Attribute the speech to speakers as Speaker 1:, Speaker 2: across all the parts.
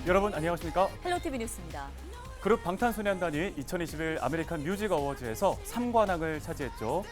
Speaker 1: 여러분 안녕하십니까?
Speaker 2: 헬로티비 뉴스입니다.
Speaker 1: 그룹 방탄소년단이 2021 아메리칸 뮤직 어워즈에서 3관왕을 차지했죠.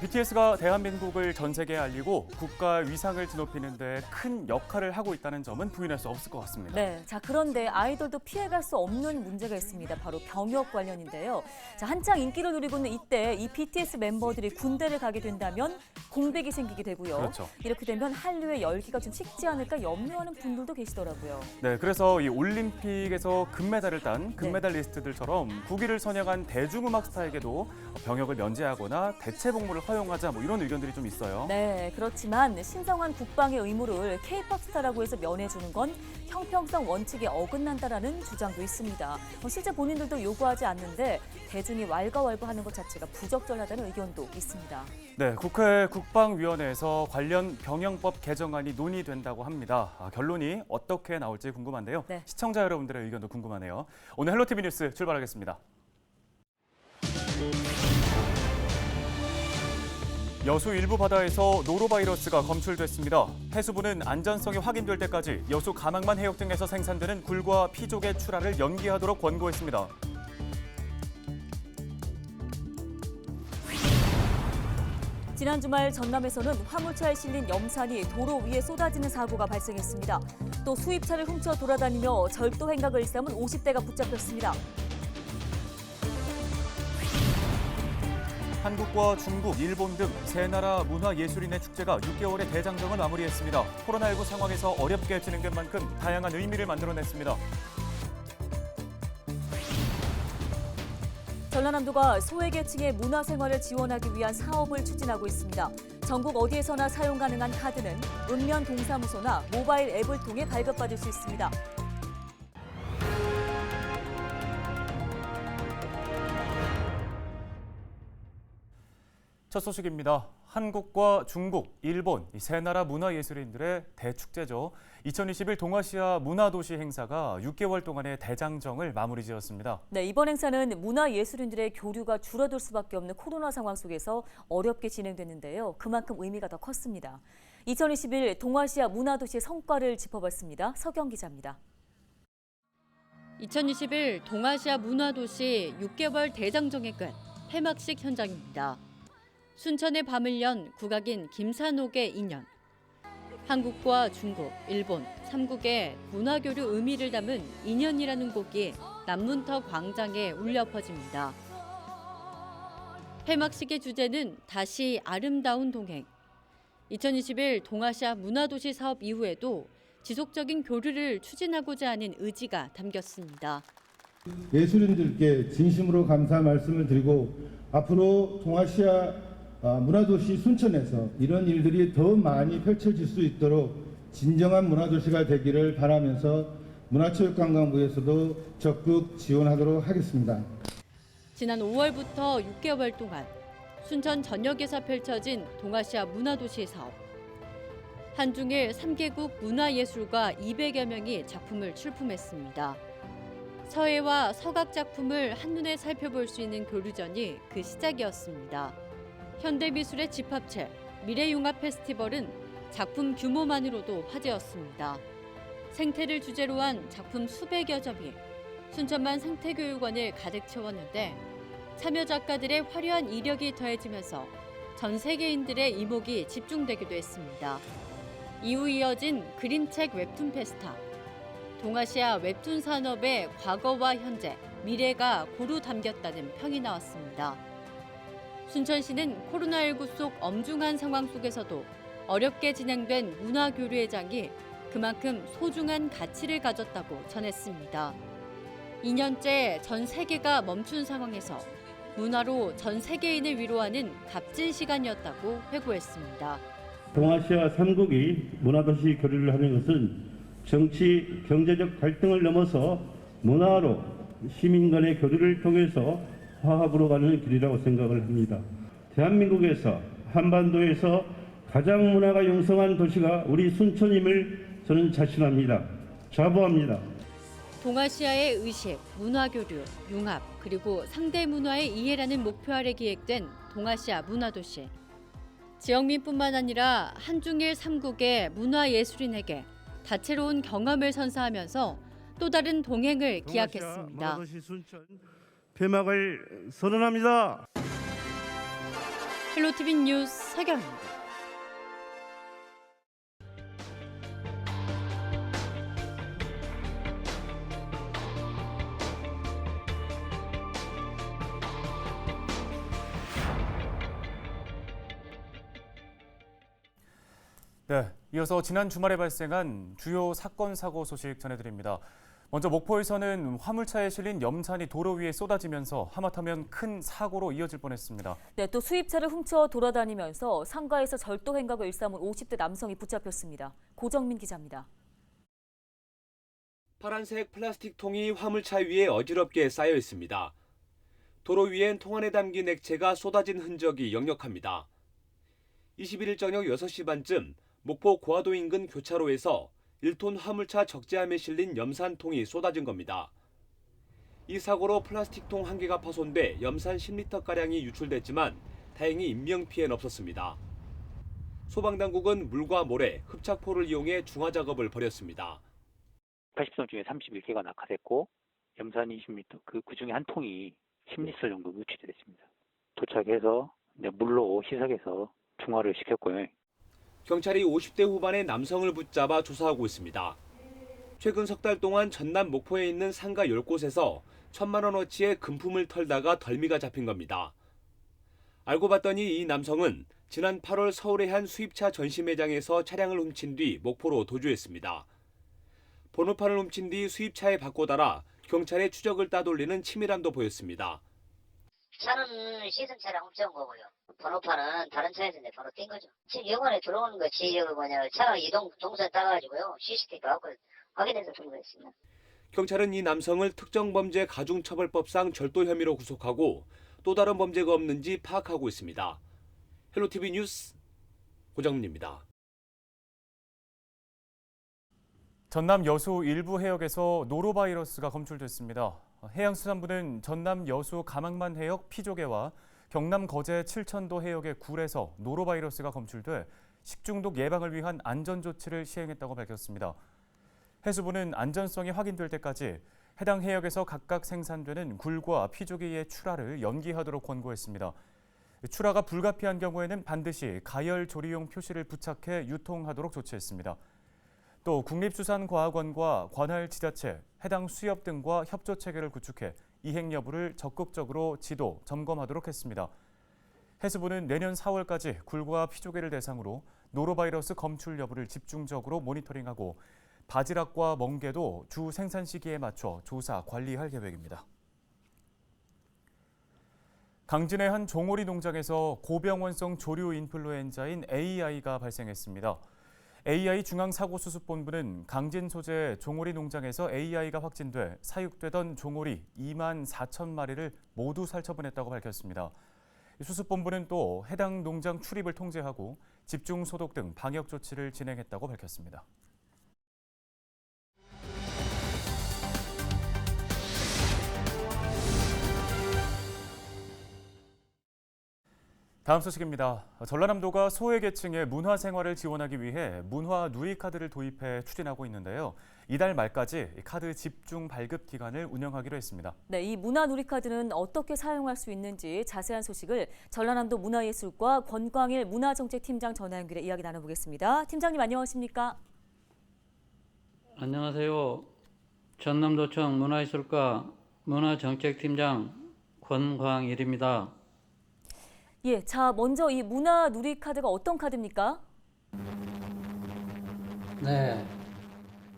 Speaker 1: BTS가 대한민국을 전 세계에 알리고 국가 위상을 드높이는 데 큰 역할을 하고 있다는 점은 부인할 수 없을 것 같습니다.
Speaker 2: 네, 그런데 아이돌도 피해갈 수 없는 문제가 있습니다. 바로 병역 관련인데요. 한창 인기를 누리고 있는 이때 이 BTS 멤버들이 군대를 가게 된다면 공백이 생기게 되고요.
Speaker 1: 그렇죠.
Speaker 2: 이렇게 되면 한류의 열기가 좀 식지 않을까 염려하는 분들도 계시더라고요.
Speaker 1: 네, 그래서 이 올림픽에서 금메달을 딴 금메달리스트들처럼 국위를 선양한 대중음악 스타에게도 병역을 면제하거나 대체 복무를 허용하자 이런 의견들이 좀 있어요.
Speaker 2: 네, 그렇지만 신성한 국방의 의무를 K-팝 스타라고 해서 면해주는 건 형평성 원칙에 어긋난다라는 주장도 있습니다. 실제 본인들도 요구하지 않는데 대중이 왈가왈부하는 것 자체가 부적절하다는 의견도 있습니다.
Speaker 1: 네, 국회 국방위원회에서 관련 병영법 개정안이 논의된다고 합니다. 결론이 어떻게 나올지 궁금한데요.
Speaker 2: 네.
Speaker 1: 시청자 여러분들의 의견도 궁금하네요. 오늘 헬로티비 뉴스 출발하겠습니다. 여수 일부 바다에서 노로바이러스가 검출됐습니다. 해수부는 안전성이 확인될 때까지 여수 가망만 해역 등에서 생산되는 굴과 피조개 출하를 연기하도록 권고했습니다.
Speaker 2: 지난 주말 전남에서는 화물차에 실린 염산이 도로 위에 쏟아지는 사고가 발생했습니다. 또 수입차를 훔쳐 돌아다니며 절도 행각을 일삼은 50대가 붙잡혔습니다.
Speaker 1: 한국과 중국, 일본 등 세 나라 문화예술인의 축제가 6개월의 대장정을 마무리했습니다. 코로나19 상황에서 어렵게 진행된 만큼 다양한 의미를 만들어냈습니다.
Speaker 2: 전라남도가 소외계층의 문화생활을 지원하기 위한 사업을 추진하고 있습니다. 전국 어디에서나 사용 가능한 카드는 읍면 동사무소나 모바일 앱을 통해 발급받을 수 있습니다.
Speaker 1: 첫 소식입니다. 한국과 중국, 일본 이 세 나라 문화예술인들의 대축제죠. 2021 동아시아 문화도시 행사가 6개월 동안의 대장정을 마무리 지었습니다.
Speaker 2: 네, 이번 행사는 문화예술인들의 교류가 줄어들 수밖에 없는 코로나 상황 속에서 어렵게 진행됐는데요. 그만큼 의미가 더 컸습니다. 2021 동아시아 문화도시의 성과를 짚어봤습니다. 서경 기자입니다.
Speaker 3: 2021 동아시아 문화도시 6개월 대장정의 끝, 폐막식 현장입니다. 순천의 밤을 연 국악인 김산옥의 인연. 한국과 중국, 일본, 3국의 문화교류 의미를 담은 인연이라는 곡이 남문터 광장에 울려 퍼집니다. 폐막식의 주제는 다시 아름다운 동행. 2021 동아시아 문화도시 사업 이후에도 지속적인 교류를 추진하고자 하는 의지가 담겼습니다.
Speaker 4: 예술인들께 진심으로 감사 말씀을 드리고 앞으로 동아시아 문화도시 순천에서 이런 일들이 더 많이 펼쳐질 수 있도록 진정한 문화도시가 되기를 바라면서 문화체육관광부에서도 적극 지원하도록 하겠습니다.
Speaker 3: 지난 5월부터 6개월 동안 순천 전역에서 펼쳐진 동아시아 문화도시 사업. 한중일 3개국 문화예술가 200여 명이 작품을 출품했습니다. 서해와 서각 작품을 한눈에 살펴볼 수 있는 교류전이 그 시작이었습니다. 현대미술의 집합체 미래융합 페스티벌은 작품 규모만으로도 화제였습니다. 생태를 주제로 한 작품 수백여 점이 순천만 생태교육원을 가득 채웠는데 참여 작가들의 화려한 이력이 더해지면서 전 세계인들의 이목이 집중되기도 했습니다. 이후 이어진 그림책 웹툰 페스타. 동아시아 웹툰 산업의 과거와 현재, 미래가 고루 담겼다는 평이 나왔습니다. 순천시는 코로나19 속 엄중한 상황 속에서도 어렵게 진행된 문화교류의 장이 그만큼 소중한 가치를 가졌다고 전했습니다. 2년째 전 세계가 멈춘 상황에서 문화로 전 세계인을 위로하는 값진 시간이었다고 회고했습니다.
Speaker 5: 동아시아 3국이 문화도시 교류를 하는 것은 정치, 경제적 갈등을 넘어서 문화로 시민 간의 교류를 통해서 화합으로 가는 길이라고 생각을 합니다. 대한민국에서 한반도에서 가장 문화가 영성한 도시가 우리 순천임을 저는 자신합니다. 자부합니다.
Speaker 3: 동아시아의 의식, 문화교류, 융합, 그리고 상대 문화의 이해라는 목표 아래 기획된 동아시아 문화도시. 지역민뿐만 아니라 한중일 3국의 문화예술인에게 다채로운 경험을 선사하면서 또 다른 동행을 기약했습니다.
Speaker 5: 문화도시 순천 폐막을 선언합니다.
Speaker 3: 헬로티비 뉴스 서경입니다.
Speaker 1: 네, 이어서 지난 주말에 발생한 주요 사건 사고 소식 전해드립니다. 먼저 목포에서는 화물차에 실린 염산이 도로 위에 쏟아지면서 하마터면 큰 사고로 이어질 뻔했습니다.
Speaker 2: 네, 또 수입차를 훔쳐 돌아다니면서 상가에서 절도 행각을 일삼은 50대 남성이 붙잡혔습니다. 고정민 기자입니다.
Speaker 6: 파란색 플라스틱 통이 화물차 위에 어지럽게 쌓여 있습니다. 도로 위엔 통 안에 담긴 액체가 쏟아진 흔적이 역력합니다. 21일 저녁 6시 반쯤 목포 고화도 인근 교차로에서 1톤 화물차 적재함에 실린 염산통이 쏟아진 겁니다. 이 사고로 플라스틱 통 1개가 파손돼 염산 10리터가량이 유출됐지만 다행히 인명피해는 없었습니다. 소방당국은 물과 모래, 흡착포를 이용해 중화 작업을 벌였습니다.
Speaker 7: 80톤 중에 31개가 낙하됐고 염산 20리터 그 중에 한 통이 10리터 정도 누출이 됐습니다. 도착해서 물로 희석해서 중화를 시켰고요.
Speaker 6: 경찰이 50대 후반의 남성을 붙잡아 조사하고 있습니다. 최근 석 달 동안 전남 목포에 있는 상가 10곳에서 1,000만 원어치의 금품을 털다가 덜미가 잡힌 겁니다. 알고 봤더니 이 남성은 지난 8월 서울의 한 수입차 전시 매장에서 차량을 훔친 뒤 목포로 도주했습니다. 번호판을 훔친 뒤 수입차에 바꿔달아 경찰의 추적을 따돌리는 치밀함도 보였습니다.
Speaker 8: 차는 시승차량 훔쳐온 거고요. 번호판은 다른 차에서 이제 번호 띈 거죠. 지금 영원에 들어오는 거 지역을 차 이동 동선 따가지고요. CCTV 갖고 확인해서 통보했습니다.
Speaker 6: 경찰은 이 남성을 특정범죄 가중처벌법상 절도 혐의로 구속하고 또 다른 범죄가 없는지 파악하고 있습니다. 헬로티비 뉴스 고정민입니다.
Speaker 1: 전남 여수 일부 해역에서 노로바이러스가 검출됐습니다. 해양수산부는 전남 여수 가망만 해역 피조개와 경남 거제 칠천도 해역의 굴에서 노로바이러스가 검출돼 식중독 예방을 위한 안전조치를 시행했다고 밝혔습니다. 해수부는 안전성이 확인될 때까지 해당 해역에서 각각 생산되는 굴과 피조개의 출하를 연기하도록 권고했습니다. 출하가 불가피한 경우에는 반드시 가열 조리용 표시를 부착해 유통하도록 조치했습니다. 또 국립수산과학원과 관할 지자체, 해당 수협 등과 협조 체계를 구축해 이행 여부를 적극적으로 지도, 점검하도록 했습니다. 해수부는 내년 4월까지 굴과 피조개를 대상으로 노로바이러스 검출 여부를 집중적으로 모니터링하고 바지락과 멍게도 주 생산 시기에 맞춰 조사, 관리할 계획입니다. 강진의 한 종오리 농장에서 고병원성 조류 인플루엔자인 AI가 발생했습니다. AI 중앙사고수습본부는 강진 소재 종오리 농장에서 AI가 확진돼 사육되던 종오리 2만 4천 마리를 모두 살처분했다고 밝혔습니다. 수습본부는 또 해당 농장 출입을 통제하고 집중 소독 등 방역 조치를 진행했다고 밝혔습니다. 다음 소식입니다. 전라남도가 소외계층의 문화생활을 지원하기 위해 문화 누리카드를 도입해 추진하고 있는데요. 이달 말까지 카드 집중 발급 기간을 운영하기로 했습니다.
Speaker 2: 네, 이 문화 누리카드는 어떻게 사용할 수 있는지 자세한 소식을 전라남도 문화예술과 권광일 문화정책팀장 전화 연결해 이야기 나눠보겠습니다. 팀장님 안녕하십니까?
Speaker 9: 안녕하세요. 전남도청 문화예술과 문화정책팀장 권광일입니다.
Speaker 2: 예, 자 먼저 이 문화 누리카드가 어떤 카드입니까?
Speaker 9: 네,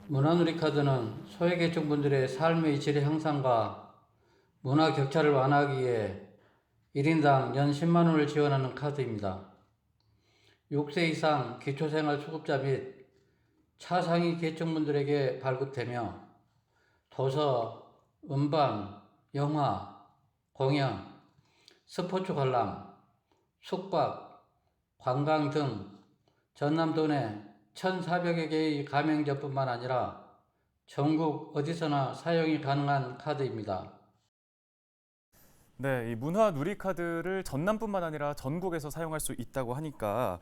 Speaker 9: 문화누리카드는 소외계층분들의 삶의 질의 향상과 문화 격차를 완화하기 위해 1인당 연 10만 원을 지원하는 카드입니다. 6세 이상 기초생활수급자 및 차상위 계층분들에게 발급되며 도서, 음반, 영화, 공연, 스포츠 관람, 숙박, 관광 등 전남도 내 1,400여 개의 가맹점뿐만 아니라 전국 어디서나 사용이 가능한 카드입니다.
Speaker 1: 네, 이 문화 누리카드를 전남뿐만 아니라 전국에서 사용할 수 있다고 하니까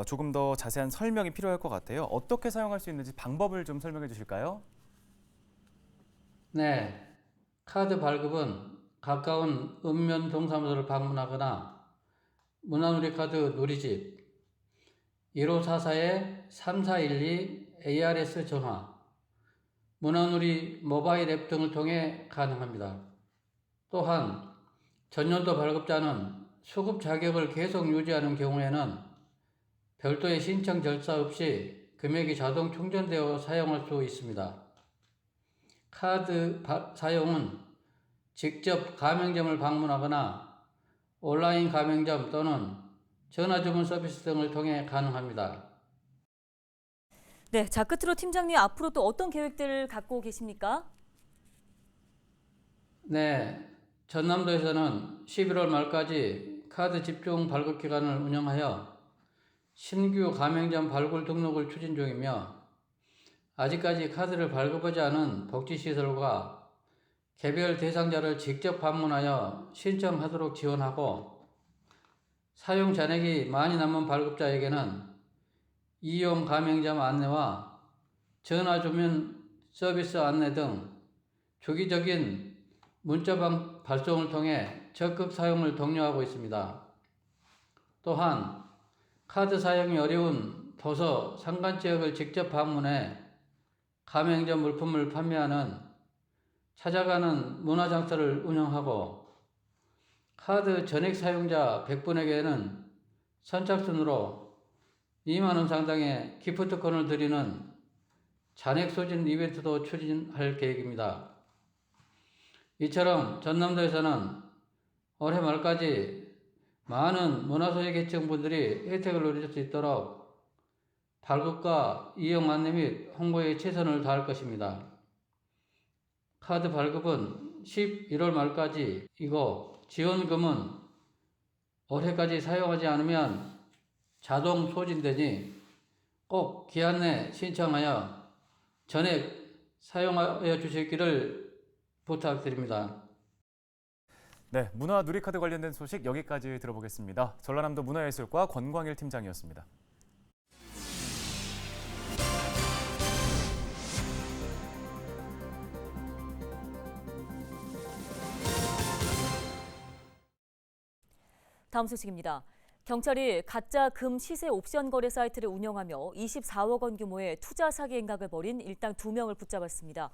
Speaker 1: 조금 더 자세한 설명이 필요할 것 같아요. 어떻게 사용할 수 있는지 방법을 좀 설명해 주실까요?
Speaker 9: 네, 카드 발급은 가까운 읍면 동사무소를 방문하거나 문화누리카드 누리집 1544-3412 ARS 전화, 문화누리 모바일 앱 등을 통해 가능합니다. 또한 전년도 발급자는 수급 자격을 계속 유지하는 경우에는 별도의 신청 절차 없이 금액이 자동 충전되어 사용할 수 있습니다. 카드 사용은 직접 가맹점을 방문하거나 온라인 가맹점 또는 전화주문 서비스 등을 통해 가능합니다.
Speaker 2: 네, 자 끝으로 팀장님 앞으로 또 어떤 계획들을 갖고 계십니까?
Speaker 9: 네, 전남도에서는 11월 말까지 카드 집중 발급 기간을 운영하여 신규 가맹점 발굴 등록을 추진 중이며 아직까지 카드를 발급하지 않은 복지시설과 개별 대상자를 직접 방문하여 신청하도록 지원하고 사용 잔액이 많이 남은 발급자에게는 이용 가맹점 안내와 전화 주문 서비스 안내 등 주기적인 문자 발송을 통해 적극 사용을 독려하고 있습니다. 또한 카드 사용이 어려운 도서, 상간 지역을 직접 방문해 가맹점 물품을 판매하는 찾아가는 문화장터를 운영하고 카드 전액 사용자 100분에게는 선착순으로 2만 원 상당의 기프트콘을 드리는 잔액 소진 이벤트도 추진할 계획입니다. 이처럼 전남도에서는 올해 말까지 많은 문화소외계층분들이 혜택을 누릴 수 있도록 발급과 이용 안내 및 홍보에 최선을 다할 것입니다. 카드 발급은 11월 말까지이고 지원금은 올해까지 사용하지 않으면 자동 소진되니 꼭 기한 내 신청하여 전액 사용하여 주시기를 부탁드립니다.
Speaker 1: 네, 문화 누리카드 관련된 소식 여기까지 들어보겠습니다. 전라남도 문화예술과 권광일 팀장이었습니다.
Speaker 2: 다음 소식입니다. 경찰이 가짜 금 시세 옵션 거래 사이트를 운영하며 24억 원 규모의 투자 사기 행각을 벌인 일당 2명을 붙잡았습니다.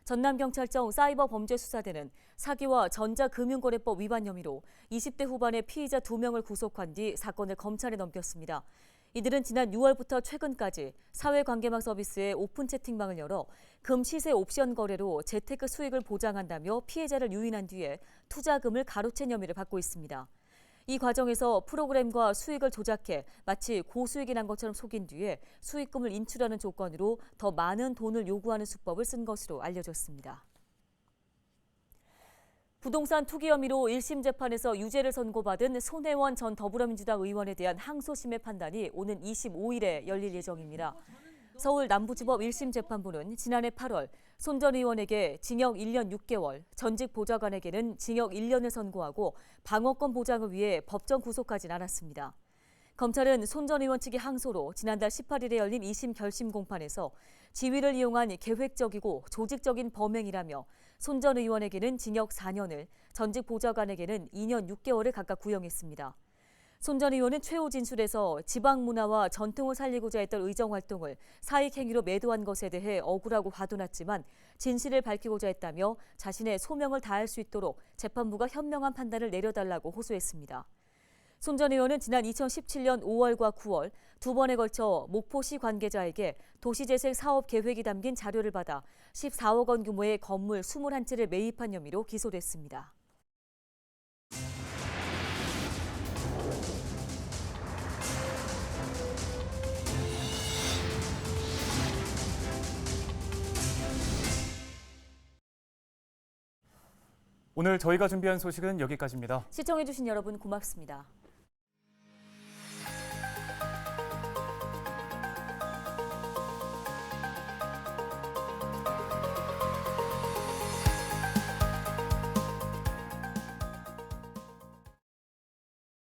Speaker 2: 전남경찰청 사이버범죄수사대는 사기와 전자금융거래법 위반 혐의로 20대 후반의 피의자 2명을 구속한 뒤 사건을 검찰에 넘겼습니다. 이들은 지난 6월부터 최근까지 사회관계망 서비스에 오픈 채팅방을 열어 금 시세 옵션 거래로 재테크 수익을 보장한다며 피해자를 유인한 뒤에 투자금을 가로챈 혐의를 받고 있습니다. 이 과정에서 프로그램과 수익을 조작해 마치 고수익이 난 것처럼 속인 뒤에 수익금을 인출하는 조건으로 더 많은 돈을 요구하는 수법을 쓴 것으로 알려졌습니다. 부동산 투기 혐의로 1심 재판에서 유죄를 선고받은 손혜원 전 더불어민주당 의원에 대한 항소심의 판단이 오는 25일에 열릴 예정입니다. 서울 남부지법 1심 재판부는 지난해 8월 손 전 의원에게 징역 1년 6개월, 전직 보좌관에게는 징역 1년을 선고하고 방어권 보장을 위해 법정 구속하진 않았습니다. 검찰은 손 전 의원 측의 항소로 지난달 18일에 열린 2심 결심 공판에서 지위를 이용한 계획적이고 조직적인 범행이라며 손 전 의원에게는 징역 4년을, 전직 보좌관에게는 2년 6개월을 각각 구형했습니다. 손 전 의원은 최후 진술에서 지방 문화와 전통을 살리고자 했던 의정활동을 사익행위로 매도한 것에 대해 억울하고 화도 났지만 진실을 밝히고자 했다며 자신의 소명을 다할 수 있도록 재판부가 현명한 판단을 내려달라고 호소했습니다. 손 전 의원은 지난 2017년 5월과 9월 두 번에 걸쳐 목포시 관계자에게 도시재생 사업 계획이 담긴 자료를 받아 14억 원 규모의 건물 21채를 매입한 혐의로 기소됐습니다.
Speaker 1: 오늘 저희가 준비한 소식은 여기까지입니다.
Speaker 2: 시청해주신 여러분 고맙습니다.